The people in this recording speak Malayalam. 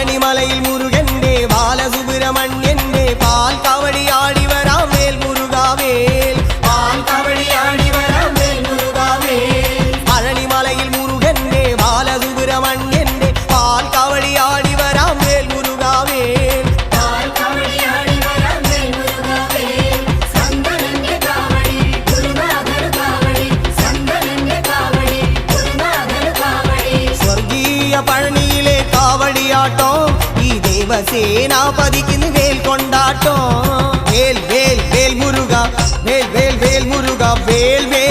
പഴനിമലയിൽ മുരുകന്റെ ബാലസുബ്രഹ്മണ്യന്റെ പാൽ കവടിയാടി വരാം വേൽ മുരുകാവേൽ പാൽ കവടിയാടി വരാം വേൽ മുരുകാവേൽ പഴനിമലയിൽ മുരുകന്റെ ബാലസുബ്രഹ്മണ്യന്റെ പാൽ കവടിയാടി വരാം വേൽ മുരുകാവേൽ പാൽ കവടിയാടി വരാം വേൽ മുരുകാവേൽ സന്തനന്റെ കാവടി ഗുരുനാഥർ കാവടി സന്തനന്റെ കാവടി ഗുരുനാഥർ കാവടി സ്വർഗീയ പഴനിയിലെ കാവടിയാട്ടോ ഈ ദേവസേനാപതിക്ക് വേൽ കൊണ്ടാട്ടോ വേൽ വേൽ വേൽ മുരുക വേൽ വേൽ വേൽ മുരുക വേൽ വേൽ